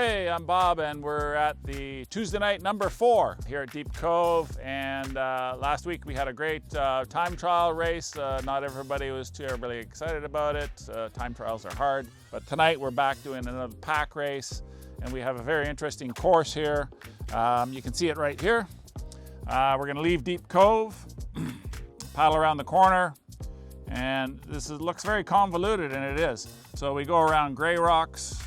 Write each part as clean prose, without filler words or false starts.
Hey, I'm Bob, and we're at the Tuesday night number 4 here at Deep Cove. And last week we had a great time trial race. Not everybody was terribly excited about it. Time trials are hard. But tonight we're back doing another pack race, and we have a very interesting course here. You can see it right here. We're going to leave Deep Cove, paddle around the corner, and looks very convoluted, and it is. So we go around Grey Rocks.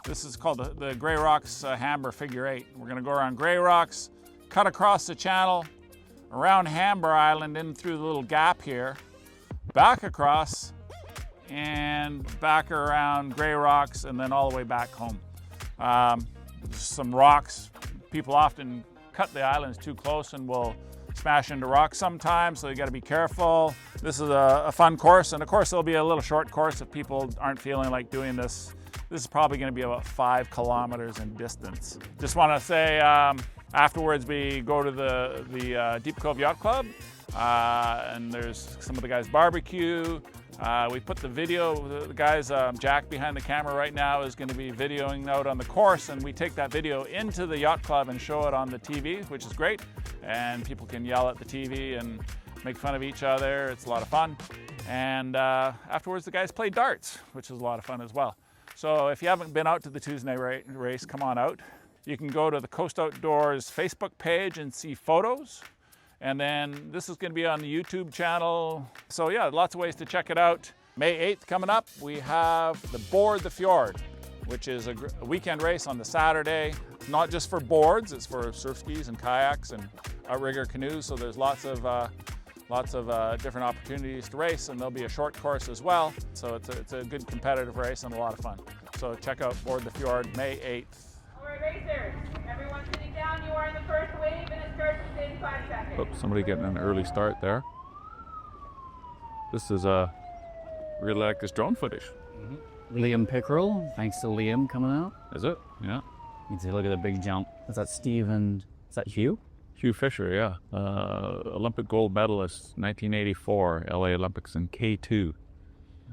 This is called the Grey Rocks Hamber Figure 8. We're going to go around Grey Rocks, cut across the channel, around Hamber Island, in through the little gap here, back across, and back around Grey Rocks, and then all the way back home. Some rocks. People often cut the islands too close and will smash into rocks sometimes, so you got to be careful. This is a fun course, and of course there'll be a little short course if people aren't feeling like doing this. This is probably going to be about 5 kilometers in distance. Just want to say, afterwards we go to the Deep Cove Yacht Club, and there's some of the guys barbecue. We put the video, the guys, Jack behind the camera right now is going to be videoing out on the course, and we take that video into the yacht club and show it on the TV, which is great. And people can yell at the TV and make fun of each other. It's a lot of fun. And afterwards the guys play darts, which is a lot of fun as well. So if you haven't been out to the Tuesday race, come on out. You can go to the Coast Outdoors Facebook page and see photos. And then this is going to be on the YouTube channel. So yeah, lots of ways to check it out. May 8th coming up, we have the Board the Fjord, which is a weekend race on the Saturday. Not just for boards, it's for surf skis and kayaks and outrigger canoes. So there's lots of different opportunities to race, and there'll be a short course as well. So it's a good competitive race and a lot of fun. So check out Board the Fjord, May 8th. All right, racers, everyone sitting down, you are in the first wave, and it starts in 5 seconds. Oops, somebody getting an early start there. This is really like this drone footage. Liam Pickrell, thanks to Liam coming out. Is it? Yeah. You can see, look at the big jump. Is that Steve and, is that Hugh? Hugh Fisher, yeah. Olympic gold medalist, 1984, LA Olympics in K2.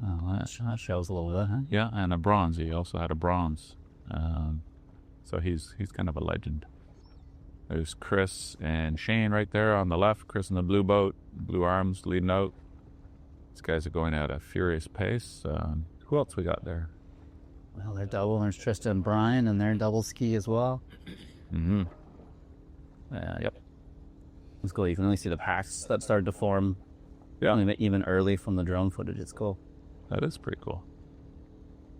Oh, that shows a little bit, huh? Yeah, and a bronze. He also had a bronze. So he's kind of a legend. There's Chris and Shane right there on the left. Chris in the blue boat, blue arms leading out. These guys are going at a furious pace. Who else we got there? Well, they're double. There's Tristan and Brian, and they're double ski as well. Mm-hmm. Yep. It's cool. You can only see the packs that started to form. Yeah. Even early from the drone footage. It's cool. That is pretty cool.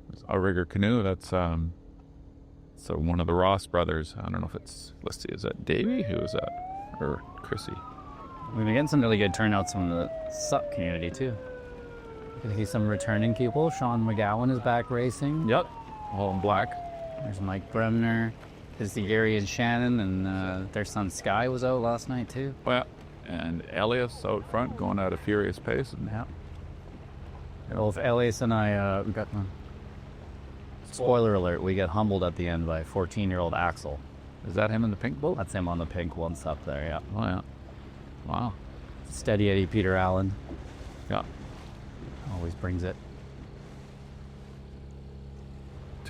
There's outrigger canoe. That's so one of the Ross brothers. I don't know if it's, let's see, is that Davey? Who is that? Or Chrissy? We've been getting some really good turnouts from the SUP community too. You can see some returning people. Sean McGowan is back racing. Yep. All in black. There's Mike Bremner. There's the Gary and Shannon, and their son Sky was out last night too. Well, and Elias out front going at a furious pace. Yeah. Well, if Elias and I, we got spoiler alert, we get humbled at the end by 14-year-old Axel. Is that him in the pink boat? That's him on the pink one up there, yeah. Oh, yeah. Wow. Steady Eddie Peter Allen. Yeah. Always brings it.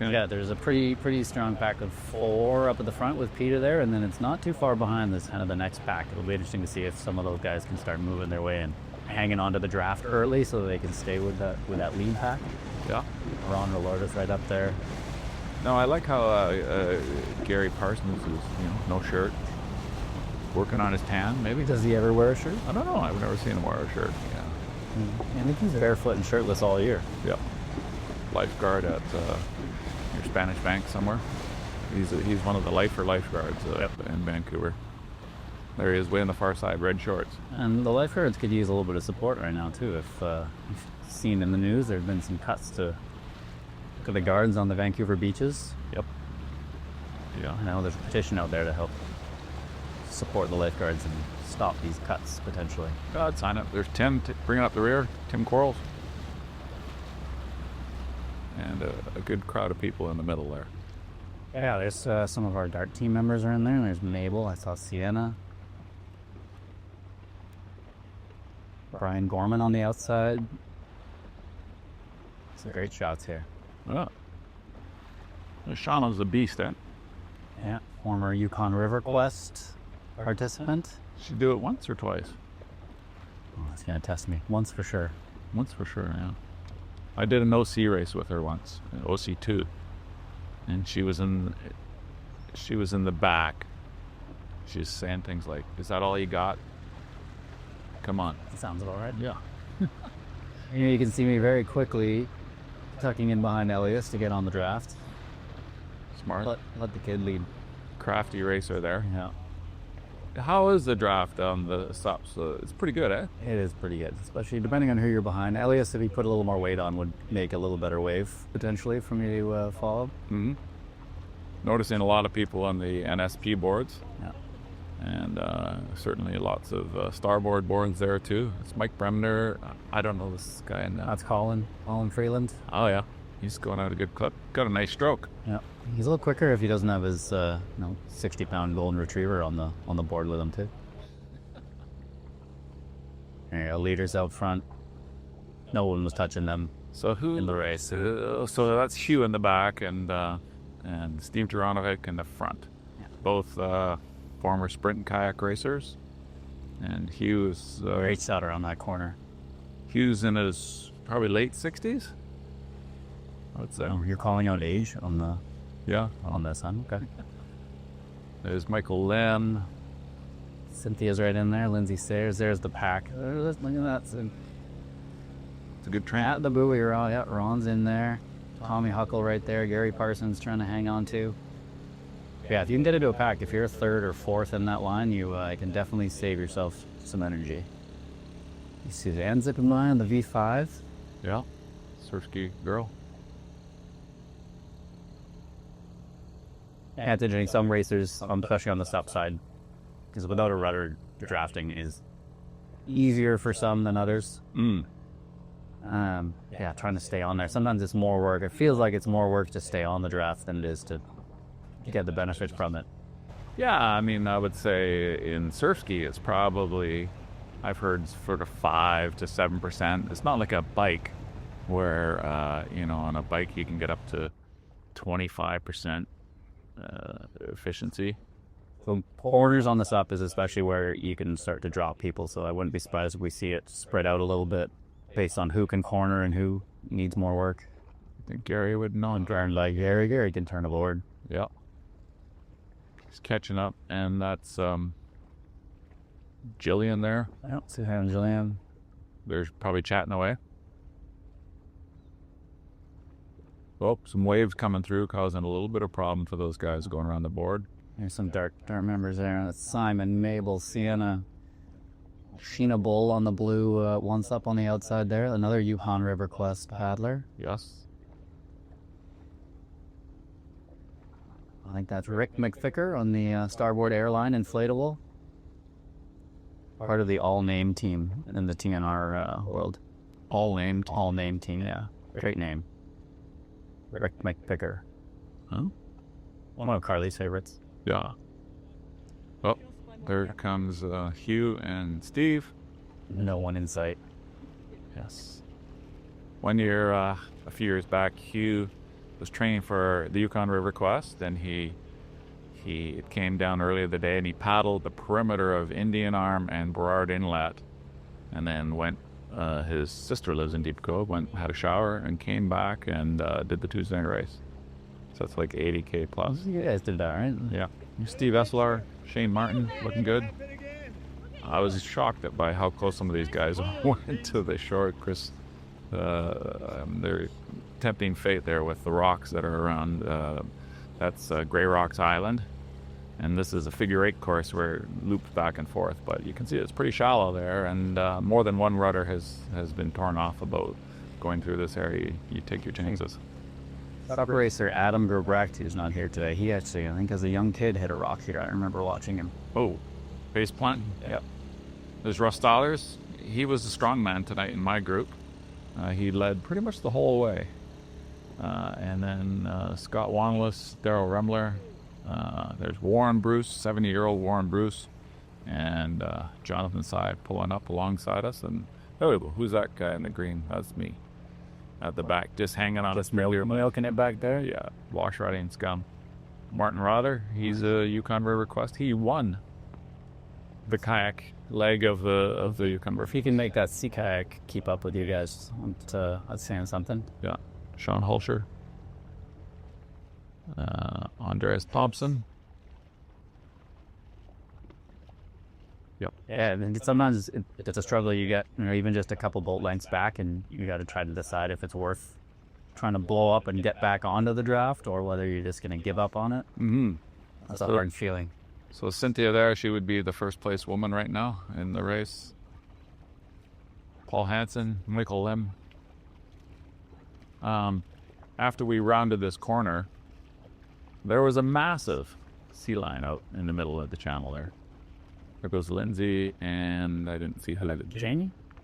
Yeah, there's a pretty strong pack of 4 up at the front with Peter there, and then it's not too far behind this kind of the next pack. It'll be interesting to see if some of those guys can start moving their way and hanging onto the draft early so that they can stay with that lead pack. Yeah. Ron Relorda's right up there. No, I like how Gary Parsons is, no shirt, working on his tan, maybe. Does he ever wear a shirt? I don't know. I've never seen him wear a shirt. Yeah. I think he's barefoot and shirtless all year. Yep. Lifeguard at your Spanish bank somewhere. He's one of the lifeguards in Vancouver. There he is, way on the far side, red shorts. And the lifeguards could use a little bit of support right now too. If you've seen in the news, there have been some cuts to the guards on the Vancouver beaches. Yep. Yeah. I know there's a petition out there to help support the lifeguards and stop these cuts potentially. I'd sign up. There's Tim bringing up the rear, Tim Quarles. And a good crowd of people in the middle there. Yeah, there's some of our dart team members are in there. There's Mabel. I saw Sienna. Brian Gorman on the outside. Some great shots here. Yeah. Shauna's a beast, eh? Yeah, former Yukon River Quest participant. She'd do it once or twice? Oh, it's gonna test me once for sure. Once for sure, yeah. I did an OC race with her once, an OC2, and she was in the back. She was saying things like, "Is that all you got? Come on." Sounds about right. Yeah. Here you can see me very quickly tucking in behind Elias to get on the draft. Smart. Let the kid lead. Crafty racer there. Yeah. How is the draft on the stops? It's pretty good, eh? It is pretty good, especially depending on who you're behind. Elias, if he put a little more weight on, would make a little better wave, potentially, for me to follow. Mm-hmm. Noticing a lot of people on the NSP boards. Yeah. And certainly lots of starboard boards there, too. It's Mike Bremner. I don't know this guy. That's Colin Freeland. Oh, yeah. He's going out a good clip. Got a nice stroke. Yeah. He's a little quicker if he doesn't have his 60-pound golden retriever on the board with him too. There you go, leaders out front. No one was touching them. So who in the race? So that's Hugh in the back and Steve Juranovic in the front. Yeah. Both former sprint and kayak racers. And Hugh is great shot around that corner. Hugh's in his probably late 60s. I would say. Oh, you're calling out age on the. Yeah. On this one, okay. There's Michael Lynn. Cynthia's right in there. Lindsay Sayers. There's the pack. Look at that. It's a good train. At the buoy, Ron's in there. Tommy Huckle right there. Gary Parsons trying to hang on to. Yeah, if you can get into a pack, if you're third or fourth in that line, you can definitely save yourself some energy. You see the end zipping by on the V5. Yeah. Surf ski girl. Yeah, it's interesting. Some racers, especially on the stop side, because without a rudder, drafting is easier for some than others. Yeah, trying to stay on there. Sometimes it's more work. It feels like it's more work to stay on the draft than it is to get the benefits from it. Yeah, I mean, I would say in surf ski, it's probably, I've heard sort of 5 to 7%. It's not like a bike where, on a bike you can get up to 25%. Efficiency. So corners on the sup is especially where you can start to drop people, so I wouldn't be surprised if we see it spread out a little bit based on who can corner and who needs more work. I think Gary would know. And like Gary can turn a board. Yeah. He's catching up, and that's Jillian there. I don't see her and Jillian. They're probably chatting away. Oh, some waves coming through, causing a little bit of problem for those guys going around the board. There's some dark members there. That's Simon, Mabel, Sienna, Sheena Bull on the blue, once up on the outside there. Another Yukon River Quest paddler. Yes. I think that's Rick McFicker on the Starboard Airline inflatable. Part of the all-name team in the TNR world. All-name team, yeah. Great name. Rick McPicker. Huh? One of Carly's favorites. Yeah. Oh, there comes Hugh and Steve. No one in sight. Yes. One year, a few years back, Hugh was training for the Yukon River Quest, and he came down earlier the day, and he paddled the perimeter of Indian Arm and Burrard Inlet, and then went. His sister lives in Deep Cove, had a shower, and came back and did the Tuesday night race. So that's like 80K plus. You guys did that, right? Yeah. Steve Esselar, Shane Martin, looking good. I was shocked by how close some of these guys went to the shore. Chris, they're tempting fate there with the rocks that are around. That's Grey Rocks Island. And this is a figure 8 course where it loops back and forth, but you can see it's pretty shallow there, and more than one rudder has been torn off about going through this area. You take your chances. Sup racer Adam Gerbrecht, who's not here today, he actually, I think as a young kid, hit a rock here. I remember watching him. Oh, face plant? Yep. There's Russ Dollars. He was the strongman tonight in my group. He led pretty much the whole way. And then Scott Wanless, Daryl Remler. There's Warren Bruce, 70-year-old Warren Bruce, and Jonathan Sy pulling up alongside us. And oh, who's that guy in the green? That's me. at the back, just hanging on. Just milking it back there. Yeah, wash riding scum. Martin Rother, he's a Yukon River Quest. He won the kayak leg of the Yukon River. If he can make that sea kayak keep up with you guys, that's saying something. Yeah, Sean Hulsher, Andreas Thompson. Yep. Yeah, and sometimes it's a struggle. You get, even just a couple boat lengths back, and you got to try to decide if it's worth trying to blow up and get back onto the draft, or whether you're just going to give up on it. Mm-hmm. That's a hard feeling. So Cynthia there, she would be the first place woman right now in the race. Paul Hansen, Michael Lim. After we rounded this corner, there was a massive sea lion out in the middle of the channel there. There goes Lindsay, and I didn't see who.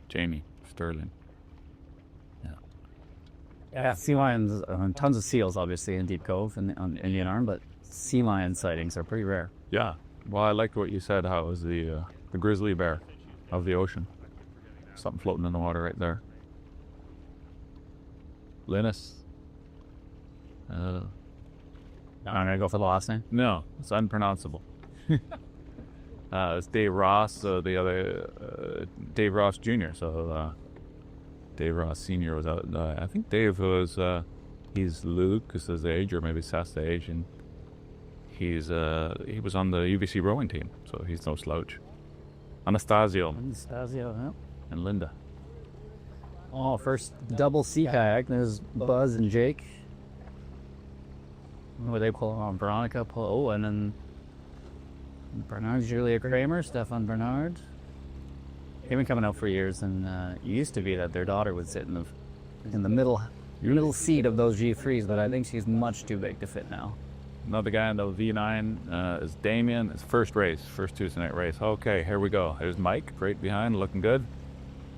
Jamie Sterling. Yeah, sea lions, tons of seals, obviously, in Deep Cove and on Indian Arm, but sea lion sightings are pretty rare. Yeah. Well, I liked what you said, how it was the grizzly bear of the ocean. Something floating in the water right there. Linus. I'm going to go for the last name. No, it's unpronounceable. It's Dave Ross, the other Dave Ross Jr. So Dave Ross Sr. was out. I think Dave was he's Lucas's age, or maybe Seth's age, and he was on the UBC rowing team, so he's no slouch. Anastasio, yeah. and Linda. Oh, first double sea kayak. There's Buzz and Jake. What they pull on? Veronica pull. Oh, and then Bernard, Julia Kramer, Stefan Bernard. They've been coming out for years, and it used to be that their daughter would sit in the middle seat of those G3s, but I think she's much too big to fit now. Another guy in the V9 is Damien. It's first Tuesday night race. Okay, here we go. There's Mike right behind, looking good.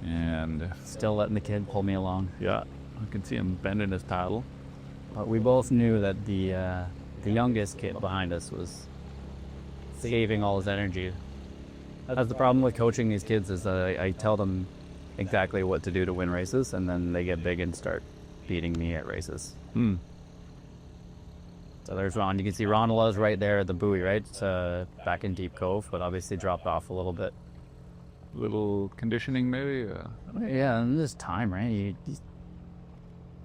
And still letting the kid pull me along. Yeah, I can see him bending his paddle. But we both knew that the youngest kid behind us was saving all his energy. That's the problem with coaching these kids, is I tell them exactly what to do to win races, and then they get big and start beating me at races. So there's Ron. You can see Ronala's right there at the buoy, right? Back in Deep Cove, but obviously dropped off a little bit. Little conditioning, maybe? Yeah, and this time, right?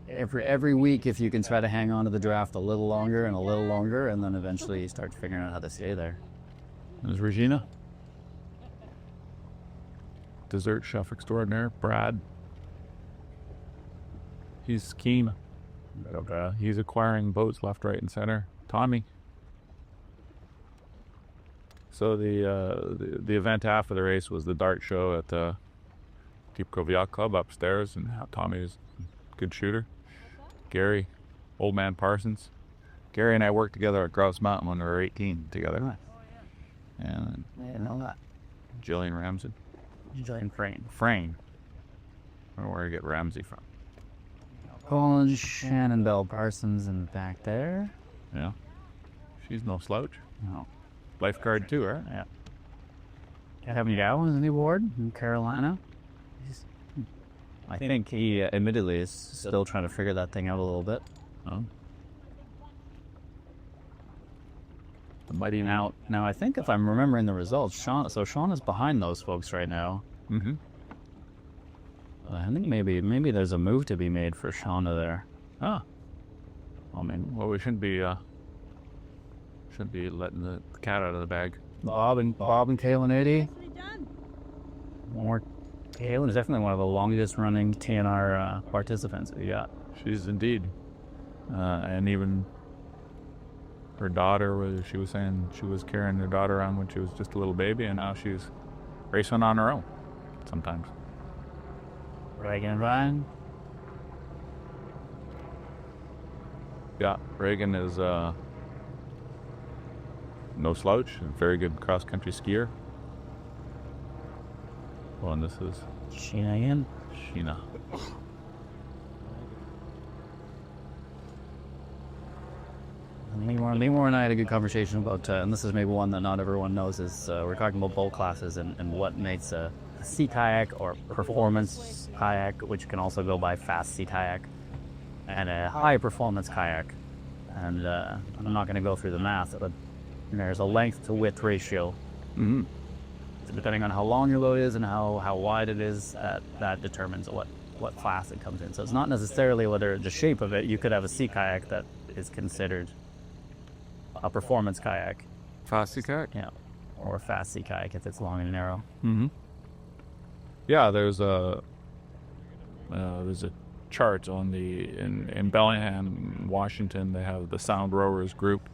Every week, if you can try to hang on to the draft a little longer, and then eventually you start figuring out how to stay there. There's Regina. Dessert chef extraordinaire, Brad. He's keen. He's acquiring boats left, right, and center. Tommy. So the event after the race was the dart show at the Deep Cove Yacht Club upstairs, and Tommy is a good shooter. Gary, old man Parsons. Gary and I worked together at Grouse Mountain when we were 18 together. And I didn't know that. Jillian Ramsey. Jillian Frayne. I don't know where you get Ramsey from. Colin Shannon Bell Parsons in the back there. Yeah. She's no slouch. No. Lifeguard too, right? Yeah. Kevin Gowan is on the board in Carolina. I think he admittedly is still trying to figure that thing out a little bit. Oh. Now I think if I'm remembering the results, Sean is behind those folks right now. Mm-hmm. I think maybe there's a move to be made for Shauna there. Ah. I mean, well, we shouldn't be letting the cat out of the bag. Bob and Kaylin Eddy. More. Kaylin is definitely one of the longest running TNR participants we got. She's indeed, and even her daughter, she was saying she was carrying her daughter around when she was just a little baby, and now she's racing on her own sometimes. Reagan Ryan. Yeah, Reagan is no slouch, a very good cross-country skier. Well, and this is Sheena again. Sheena. Leemore and I had a good conversation about, and this is maybe one that not everyone knows, is we're talking about boat classes and what makes a sea kayak or performance kayak, which can also go by fast sea kayak, and a high performance kayak. And I'm not going to go through the math, but there's a length to width ratio. Mm-hmm. So depending on how long your load is and how wide it is, that determines what class it comes in. So it's not necessarily whether the shape of it. You could have a sea kayak that is considered a performance kayak. Fast sea kayak? Yeah. Or a fast sea kayak if it's long and narrow. Mm-hmm. Yeah, there's a chart on in Bellingham, Washington. They have the Sound Rowers group,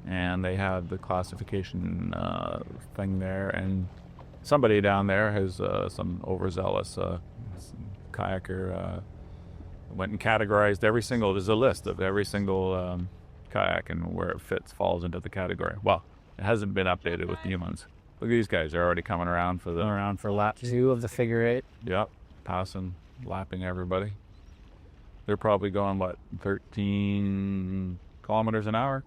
and they have the classification thing there. And somebody down there has some overzealous kayaker went and categorized every single. There's a list of every single kayak and where it falls into the category. Well, it hasn't been updated with new ones. Look at these guys; they're already coming around for lap 2 of the figure 8. Yep, lapping everybody. They're probably going 13 kilometers an hour.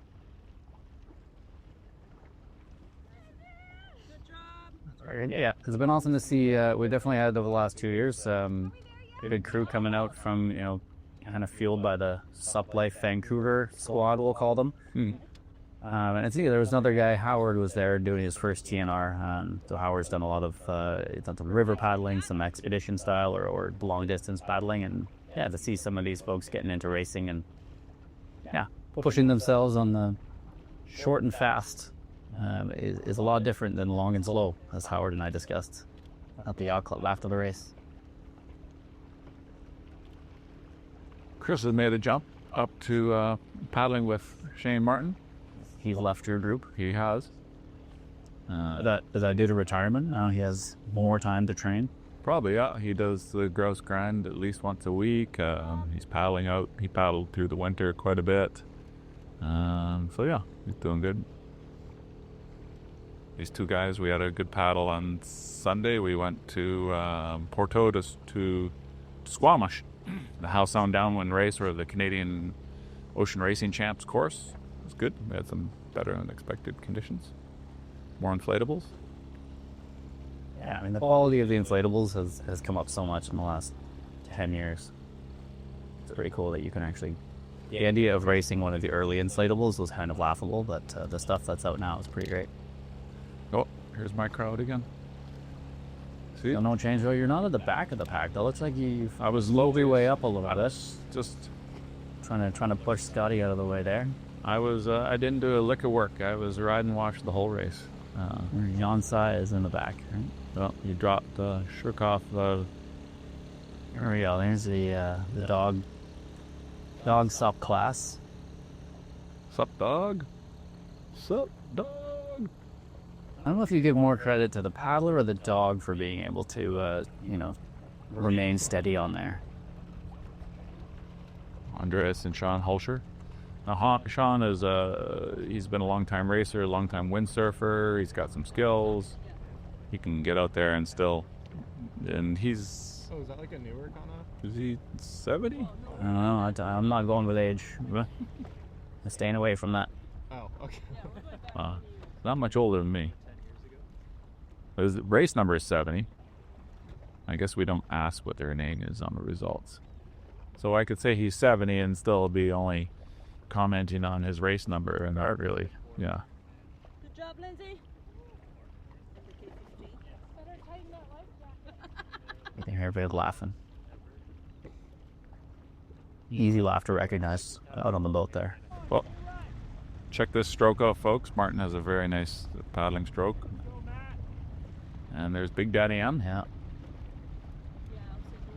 Yeah, it's been awesome to see. We definitely had over the last 2 years. Good crew coming out from, kind of fueled by the Sup Life Vancouver squad, we'll call them. And there was another guy, Howard, was there doing his first TNR. So Howard's done a lot of he's done some river paddling, some expedition style or long distance paddling, and yeah, to see some of these folks getting into racing and pushing themselves on the short and fast is a lot different than long and slow, as Howard and I discussed at the yacht club after the race. Chris has made a jump up to paddling with Shane Martin. He's left your group. He has. Does that due to retirement? Now he has more time to train. Probably, yeah. He does the grouse grind at least once a week. He's paddling out. He paddled through the winter quite a bit. So yeah, he's doing good. These two guys, we had a good paddle on Sunday. We went to Porto to Squamish, the House on Downwind race, or the Canadian Ocean Racing Champs course. It was good. We had some better than expected conditions. More inflatables. Yeah, I mean, the quality of the inflatables has come up so much in the last 10 years. It's pretty cool that you can actually... The idea of racing one of the early inflatables was kind of laughable, but the stuff that's out now is pretty great. Oh, here's my crowd again. See? No change, though. You're not at the back of the pack. That looks like I was low your way up a little bit. Just trying to push Scotty out of the way there. I didn't do a lick of work. I was ride and watch the whole race. Jan Sai is in the back, right? Well, you dropped Shirkoff. Here we go. There's the dog sup class. Sup, dog? Sup, dog? I don't know if you give more credit to the paddler or the dog for being able to, remain steady on there. Andreas and Sean Hulscher. Now, Sean is he's been a long-time racer, long-time windsurfer. He's got some skills. He can get out there and he's... Oh, is that like a newer kind of? Is he 70? I don't know. I'm not going with age. I'm staying away from that. Oh, okay. Not much older than me. His race number is 70. I guess we don't ask what their name is on the results. So I could say he's 70 and still be only commenting on his race number and not really. Yeah. Good job, Lindsay. I think everybody's laughing. Easy laugh to recognize out on the boat there. Well, check this stroke out, folks. Martin has a very nice paddling stroke. And there's Big Daddy M. Yeah.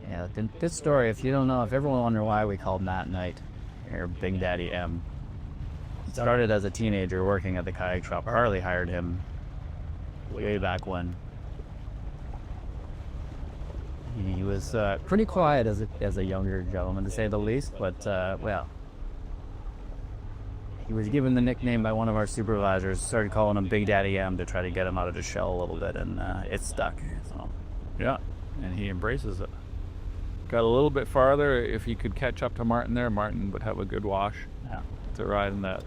Yeah, this story, if you don't know, if everyone wonder why we called Matt Knight or Big Daddy M. He started as a teenager working at the kayak shop. Harley hired him way back when. He was pretty quiet as a younger gentleman, to say the least, but, he was given the nickname by one of our supervisors, started calling him Big Daddy M to try to get him out of his shell a little bit, and it stuck. So, yeah, and he embraces it. Got a little bit farther. If he could catch up to Martin there, Martin would have a good wash to ride in that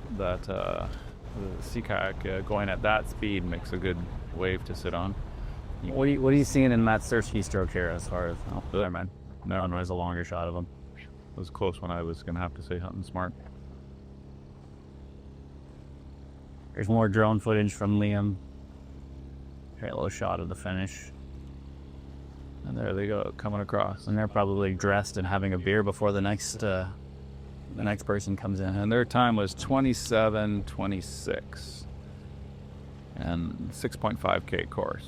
sea kayak. Going at that speed makes a good wave to sit on. What are you seeing in Matt Sersky stroke here as far as... Oh, there, man. No. There's a longer shot of him. was close when I was going to have to say hunting smart. There's more drone footage from Liam. Great little shot of the finish. And there they go, coming across. And they're probably dressed and having a beer before the next person comes in. And their time was 27:26 and 6.5K course.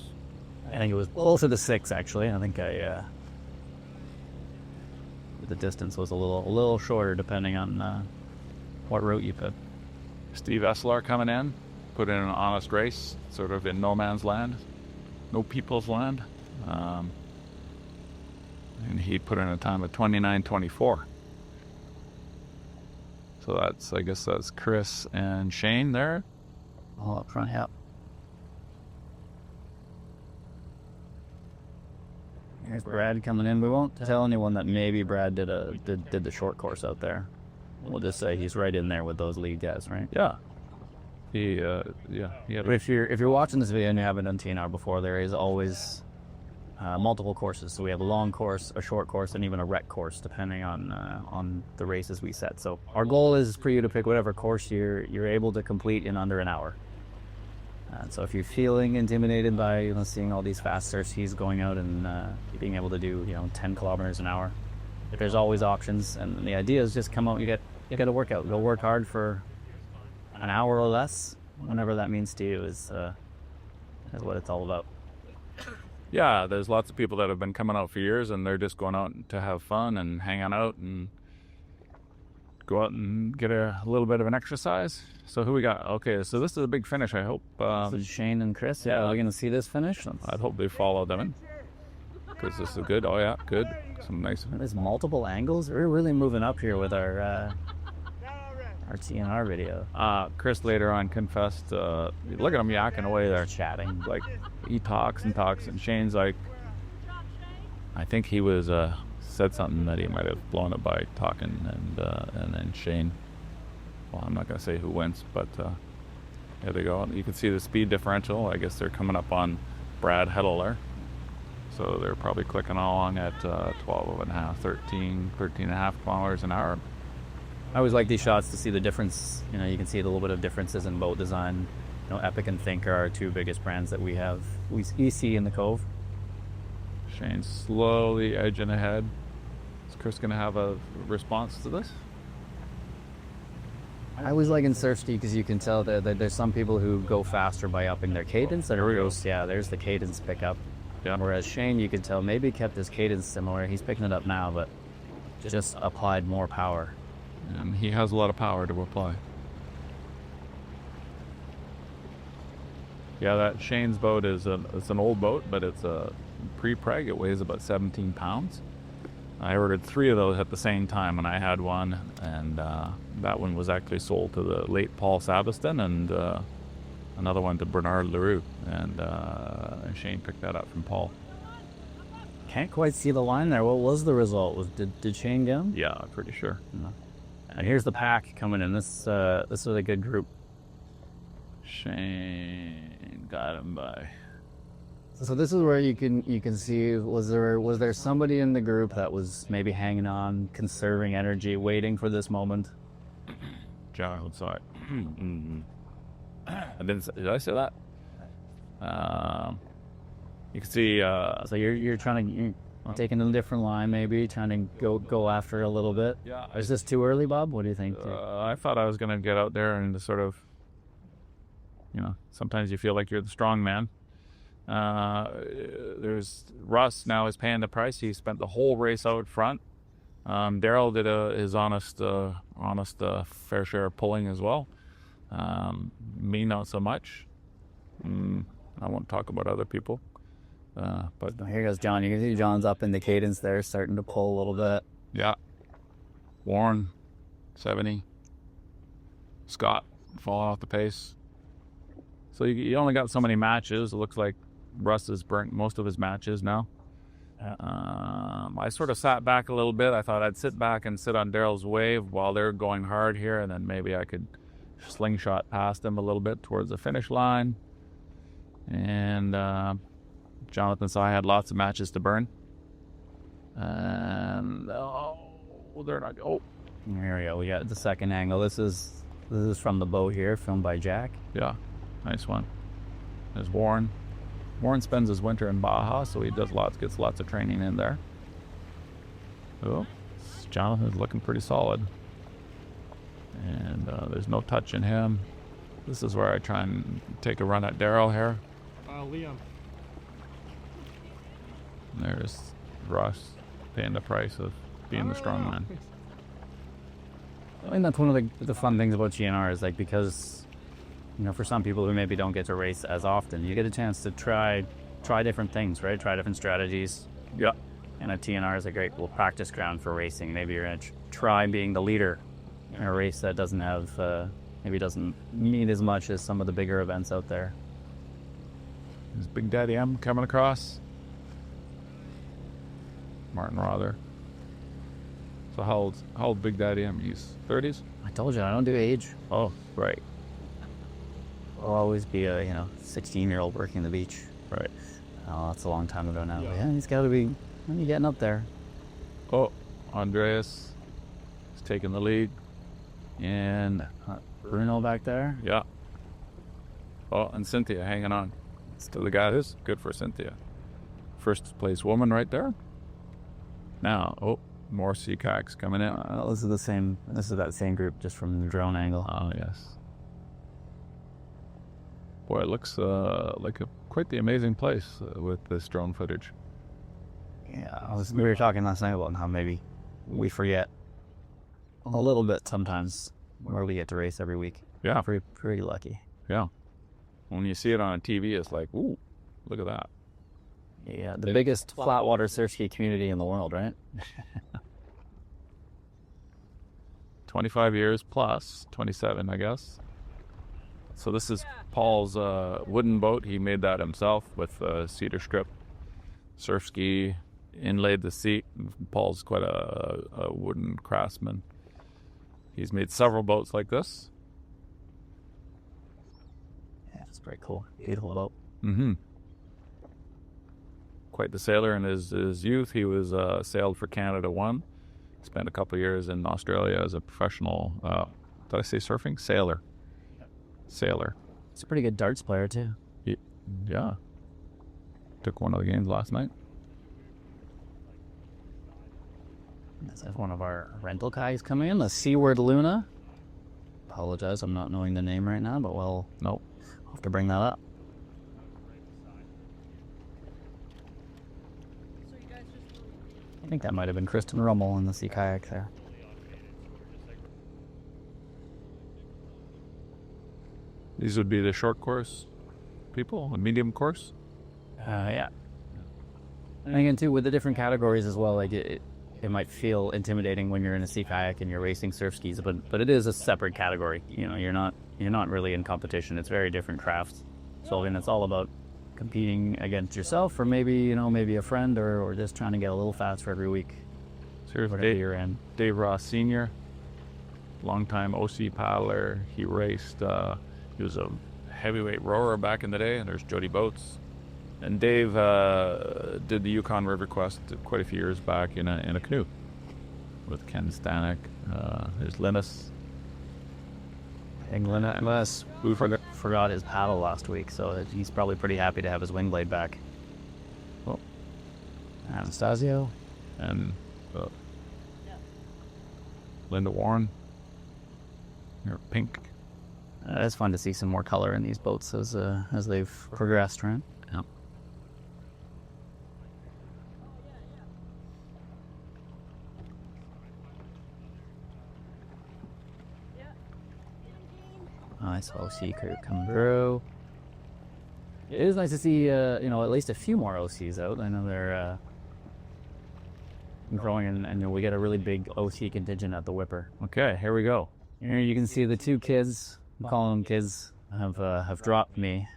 I think it was closer to 6 actually. I think the distance was a little shorter depending on what route you pick. Steve Eslar coming in, put in an honest race, sort of in no man's land, no people's land. And he put in a time of 29:24. So I guess that's Chris and Shane there. Oh, up front, yeah. Here's Brad coming in. We won't tell anyone that maybe Brad did the short course out there. We'll just say he's right in there with those lead guys, right? Yeah. He had If you're watching this video and you haven't done TNR before, there is always multiple courses. So we have a long course, a short course, and even a rec course, depending on the races we set. So our goal is for you to pick whatever course you're able to complete in under an hour. So if you're feeling intimidated by seeing all these fast surfs going out and being able to do 10 kilometers an hour, there's always options. And the idea is just come out, you get a workout. Go work hard for an hour or less, whenever that means to you, is what it's all about. Yeah, there's lots of people that have been coming out for years, and they're just going out to have fun and hanging out and go out and get a little bit of an exercise. So who we got? Okay, so this is a big finish. I hope So Shane and Chris, yeah, we're gonna see this finish. I'd hope they follow them in, because this is good. Oh yeah, good. Some nice. There's multiple angles. We're really moving up here with our TNR video. Chris later on confessed, look at him yakking away there, Chatting. like he talks and talks, and Shane's like, I think he was said something that he might have blown it by talking, and then Shane, well, I'm not gonna say who wins, but there they go. You can see the speed differential. I guess they're coming up on Brad Heddler, so they're probably clicking along at 12 and a half, 13 and a half kilometers an hour. I always like these shots to see the difference. You can see a little bit of differences in boat design. Epic and Think are our two biggest brands that we see in the Cove. Shane's slowly edging ahead. Is Chris going to have a response to this? I always like in surf ski because you can tell that there's some people who go faster by upping their cadence. There we go. Yeah, there's the cadence pickup. Yeah. Whereas Shane, you can tell maybe kept his cadence similar. He's picking it up now, but just applied more power. And he has a lot of power to apply. Yeah, that Shane's boat it's an old boat, but it's a pre-preg. It weighs about 17 pounds. I ordered 3 of those at the same time, and I had one, and that one was actually sold to the late Paul Sabiston, and another one to Bernard Leroux, and Shane picked that up from Paul. Can't quite see the line there. What was the result? Did Shane get him? Yeah, I'm pretty sure. No. And here's the pack coming in. This was a good group. Shane got him by. So this is where you can see, was there somebody in the group that was maybe hanging on, conserving energy, waiting for this moment? John saw it. Did I say that? You can see. So you're taking a different line, maybe trying to go after a little bit. Yeah. Is this too early, Bob? What do you think? I thought I was going to get out there and sort of, sometimes you feel like you're the strong man. There's Russ now is paying the price. He spent the whole race out front. Daryl did his honest fair share of pulling as well. Me not so much. I won't talk about other people. But here goes John. You can see John's up in the cadence there, starting to pull a little bit. Yeah. Warren, 70. Scott falling off the pace. So you only got so many matches. It looks like Russ has burnt most of his matches now. Yeah. I sort of sat back a little bit. I thought I'd sit back and sit on Daryl's wave while they're going hard here, and then maybe I could slingshot past them a little bit towards the finish line. And Jonathan saw I had lots of matches to burn. And Oh, they're not. Oh, There we go. We got the second angle. This is from the boat here, filmed by Jack. yeah, nice one. There's Warren. Warren spends his winter in Baja, so he gets lots of training in there. Oh, Jonathan's looking pretty solid. And there's no touch in him. This is where I try and take a run at Daryl here. Liam. And there's Russ paying the price of being the strong man. I mean, that's one of the fun things about TNR is like, because, you know, for some people who maybe don't get to race as often, you get a chance to try different things, right? Try different strategies. Yeah. And a TNR is a great little practice ground for racing. Maybe you're going to try being the leader in a race that doesn't have, maybe doesn't mean as much as some of the bigger events out there. There's Big Daddy M coming across. Martin Rother. So how old Big Daddy M? He's 30s? I told you, I don't do age. Oh, right. I'll always be a 16-year-old working the beach. Right. Oh, that's a long time ago now. Yeah. But yeah, he's got to be getting up there. Oh, Andreas is taking the lead. And Bruno back there. yeah. Oh, and Cynthia hanging on to the guys. Good for Cynthia. First place woman right there. Now, oh, more sea kayaks coming in. This is that same group, just from the drone angle. Oh, yes. Boy, it looks like quite the amazing place with this drone footage. Yeah, we were talking last night about how maybe we forget a little bit sometimes where we get to race every week. Yeah, Pretty lucky. yeah. When you see it on TV, it's like, ooh, look at that. Yeah, the biggest flatwater surf ski community in the world, right? 25 years plus, 27, I guess. So this is Paul's wooden boat. He made that himself with cedar strip, surf ski, inlaid the seat. Paul's quite a wooden craftsman. He's made several boats like this. Yeah, it's pretty cool. Beautiful boat. Mm-hmm. Quite the sailor in his youth. He was sailed for Canada 1. Spent a couple of years in Australia as a professional, did I say surfing? Sailor. He's a pretty good darts player, too. Yeah. Took one of the games last night. This is one of our rental guys coming in, the Seaward Luna. Apologize, I'm not knowing the name right now, but I'll have to bring that up. I think that might have been Kristen Rummel in the sea kayak there. These would be the short course people, a medium course. Yeah. And again, too, with the different categories as well, like it might feel intimidating when you're in a sea kayak and you're racing surf skis, but it is a separate category. You know, you're not really in competition. It's very different crafts. So again, it's all about competing against yourself, or maybe a friend, or just trying to get a little faster every week. So here's Whatever you're in. Dave Ross Sr., longtime OC paddler. He raced, he was a heavyweight rower back in the day, and there's Jody Boats. And Dave did the Yukon River Quest quite a few years back in a canoe with Ken Stanek. There's Linus. And Linus forgot his paddle last week, so he's probably pretty happy to have his wing blade back. Oh. Anastasio. And Linda Warren. You're pink. It's fun to see some more color in these boats as they've progressed, right? Yeah. Nice OC crew coming through. It is nice to see, at least a few more OCs out. I know they're growing, and we get a really big OC contingent at the Whipper. Okay, here we go. Here you can see the two kids, I'm calling them kids, have dropped me.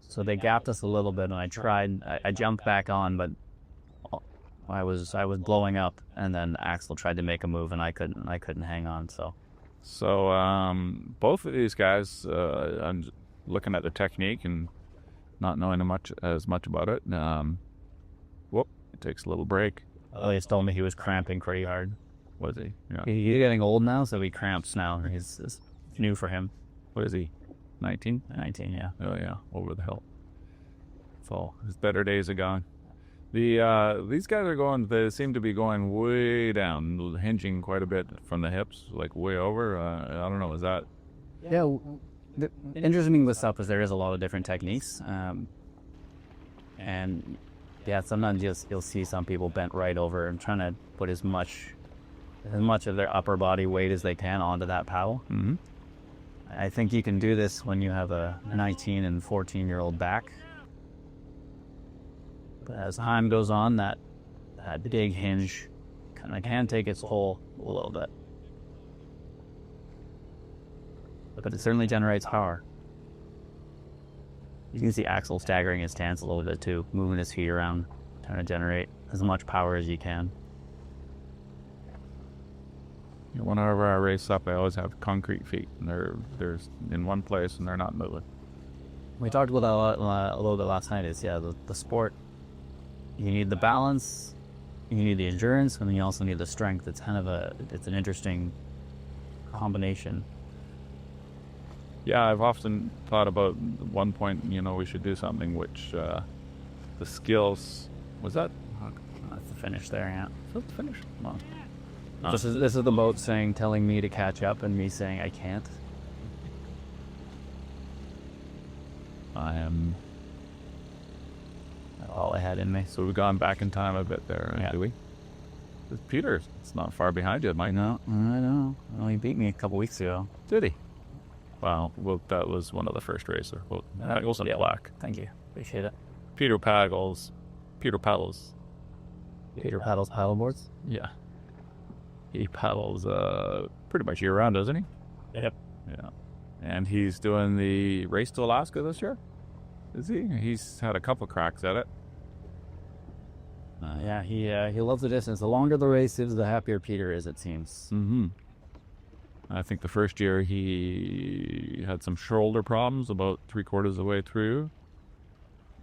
So they gapped us a little bit, and I jumped back on, but I was blowing up, and then Axel tried to make a move, and I couldn't hang on. So both of these guys, I'm looking at the technique and not knowing as much about it. Whoop! It takes a little break. Elias told me he was cramping pretty hard. Was he? Yeah. He's getting old now, so he cramps now. It's new for him. What is he? 19? 19, yeah. Oh yeah, over the hill. So his better days are gone. These guys are going. They seem to be going way down, hinging quite a bit from the hips, like way over. I don't know. Is that? Yeah. The interesting thing with SUP is there is a lot of different techniques, and yeah, sometimes you'll see some people bent right over and trying to put as much of their upper body weight as they can onto that paddle. Mm-hmm. I think you can do this when you have a 19 and 14-year-old back. But as time goes on, that big hinge kind of can take its toll a little bit. But it certainly generates power. You can see Axel staggering his stance a little bit too, moving his feet around, trying to generate as much power as you can. Whenever I race up, I always have concrete feet, and they're in one place and they're not moving. We talked about that a little bit last night. Is the sport. You need the balance, you need the endurance, and then you also need the strength. It's kind of it's an interesting combination. Yeah, I've often thought about at one point, we should do something which the skills was that. That's the finish there, yeah. Is that the finish? No. This is the boat telling me to catch up, and me saying I can't. I am. That's all I had in me. So we've gone back in time a bit there, Yeah. do we? Peter, it's not far behind you, Mike. No, I know. Well, he beat me a couple weeks ago. Did he? Well, that was one of the first racer. Well, that goes in black. Thank you. Appreciate it. Peter paddles. Peter paddles paddleboards? Yeah. He paddles pretty much year round, doesn't he? Yep. Yeah. And he's doing the race to Alaska this year? Is he? He's had a couple cracks at it. Yeah, he loves the distance. The longer the race is, the happier Peter is, it seems. Mm-hmm. I think the first year he had some shoulder problems about 3/4 of the way through.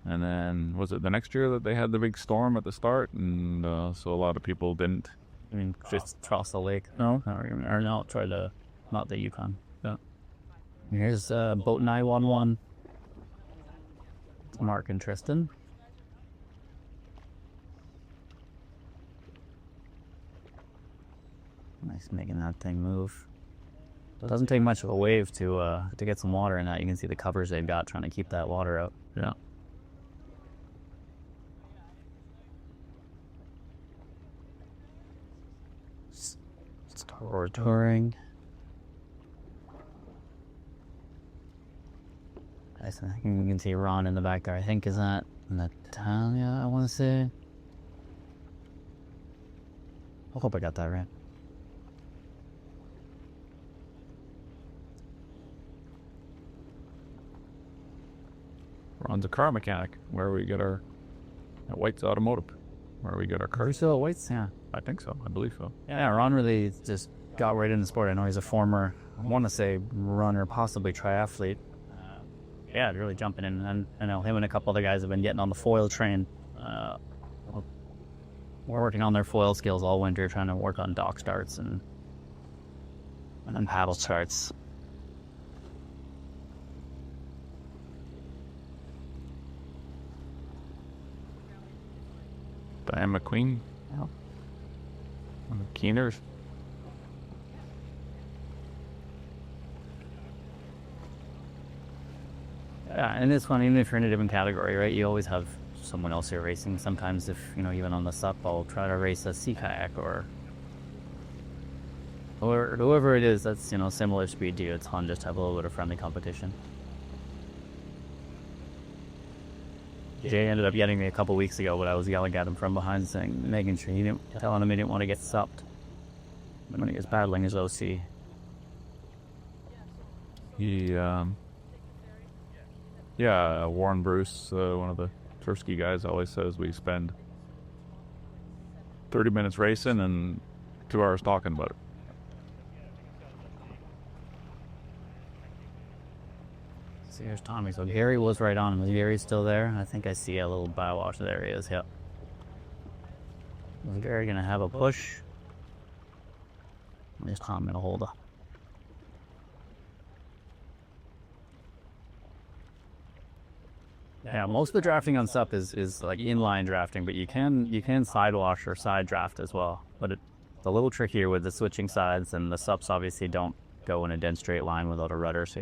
And then, was it the next year that they had the big storm at the start? And so a lot of people didn't. I mean, just cross the lake. No, or no, try to, not the Yukon. Yeah. Here's boat 911. Mark and Tristan. Nice making that thing move. It doesn't take much of a wave to get some water in that. You can see the covers they've got trying to keep that water out. Yeah. Star touring. I think you can see Ron in the back there. I think is that Natalia, I want to say. I hope I got that right. Ron's a car mechanic, where we get our at White's Automotive, where we get our Are we cars. still at White's? Yeah. I think so. I believe so. Yeah, Ron really just got right in the sport. I know he's a former, I want to say, runner, possibly triathlete. Yeah, really jumping in. And I know him and a couple other guys have been getting on the foil train. We're working on their foil skills all winter, trying to work on dock starts and paddle starts. Diane McQueen. Yeah. One of the Keeners. Yeah, and it's fun, even if you're in a different category, right? You always have someone else here racing. Sometimes if, even on the SUP, I'll try to race a sea kayak or whoever it is that's, similar speed to you. It's fun just to have a little bit of friendly competition. Jay ended up getting me a couple weeks ago, but I was yelling at him from behind, making sure telling him he didn't want to get supped when he was battling his OC. Warren Bruce, one of the Tursky guys, always says we spend 30 minutes racing and 2 hours talking about it. See, here's Tommy. So Gary was right on him. Is Gary still there? I think I see a little bow wash. There he is. Yep. Is Gary gonna have a push? Just I'm gonna hold her. Yeah, most of the drafting on SUP is like inline drafting, but you can side wash or side draft as well. But it's a little trickier with the switching sides, and the SUPs obviously don't go in a dead straight line without a rudder, so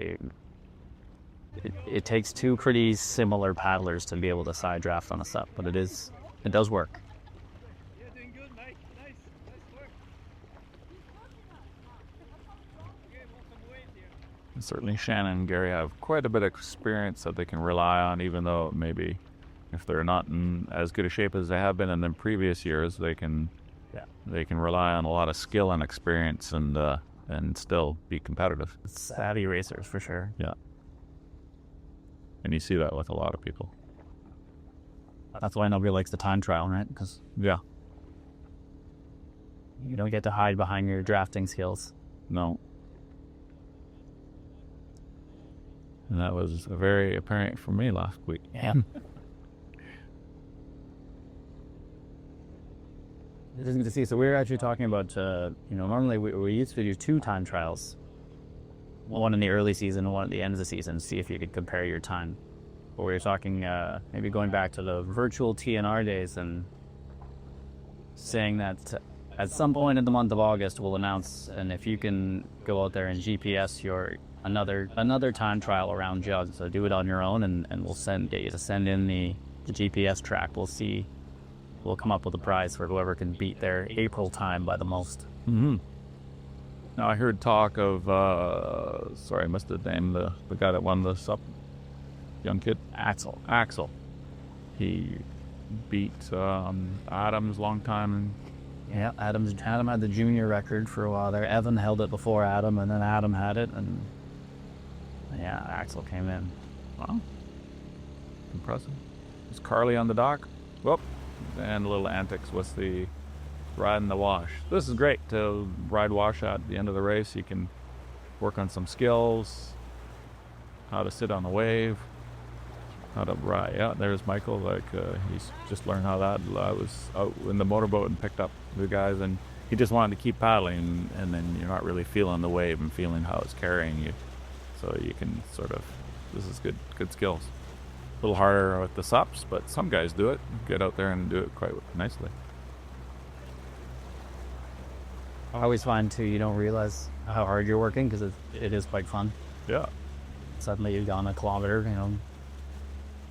it takes two pretty similar paddlers to be able to side draft on a SUP, but it does work. Yeah, doing good, Mike. Nice work. Okay, want some weight here. Certainly Shannon and Gary have quite a bit of experience that they can rely on, even though maybe if they're not in as good a shape as they have been in the previous years, they can rely on a lot of skill and experience and still be competitive. Savvy racers for sure. Yeah. And you see that with a lot of people. That's why nobody likes the time trial, right? Because Yeah. you don't get to hide behind your drafting skills. No. And that was very apparent for me last week. Yeah. It's interesting to see. So we were actually talking about, normally we used to do 2 time trials. One in the early season and one at the end of the season, see if you could compare your time. But we were talking maybe going back to the virtual TNR days and saying that at some point in the month of August we'll announce, and if you can go out there and GPS your another time trial around Jug, so do it on your own, and we'll get you to send in the GPS track. We'll come up with a prize for whoever can beat their April time by the most. Mm-hmm. Now I heard talk of, sorry, I missed the name, the guy that won the SUP, young kid. Axel. He beat Adams long time. Yeah, Adam had the junior record for a while there. Evan held it before Adam, and then Adam had it, and yeah, Axel came in. Wow. Impressive. Is Carly on the dock? Whoop. And a little antics with the riding the wash. This is great to ride wash at the end of the race. You can work on some skills, how to sit on the wave, how to ride. Yeah, there's Michael. He's just learned how that. I was out in the motorboat and picked up the guys, and he just wanted to keep paddling, and then you're not really feeling the wave and feeling how it's carrying you. So you can this is good skills. A little harder with the SUPs, but some guys do it. Get out there and do it quite nicely. I always find too, you don't realize how hard you're working because it is quite fun. Yeah. Suddenly you've gone a kilometer,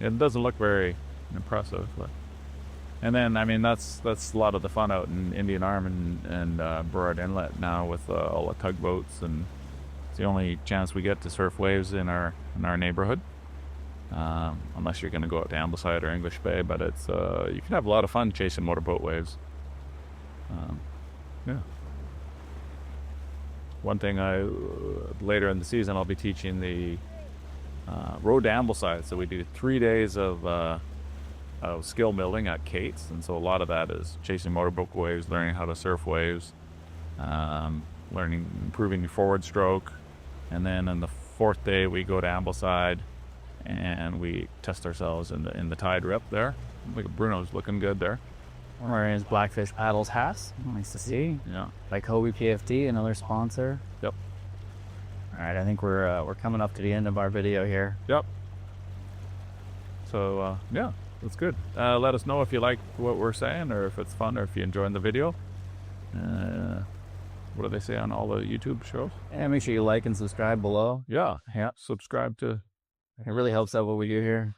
It doesn't look very impressive, but and then that's a lot of the fun out in Indian Arm and Burrard Inlet now with all the tugboats, and it's the only chance we get to surf waves in our neighborhood. Unless you're going to go out to Ambleside or English Bay, but it's you can have a lot of fun chasing motorboat waves. Yeah. One thing later in the season I'll be teaching the road to Ambleside. So we do 3 days of skill building at Kate's, and so a lot of that is chasing motorboat waves, learning how to surf waves, improving your forward stroke, and then on the 4th day we go to Ambleside and we test ourselves in the tide rip there. Look at Bruno's looking good there. We're wearing his Blackfish Paddles hats. Nice to see. Yeah. By Kobe PFD, another sponsor. Yep. All right, I think we're coming up to the end of our video here. Yep. So yeah, that's good. Let us know if you like what we're saying, or if it's fun, or if you're enjoying the video. What do they say on all the YouTube shows? And make sure you like and subscribe below. Yeah. Subscribe to. It really helps out what we do here.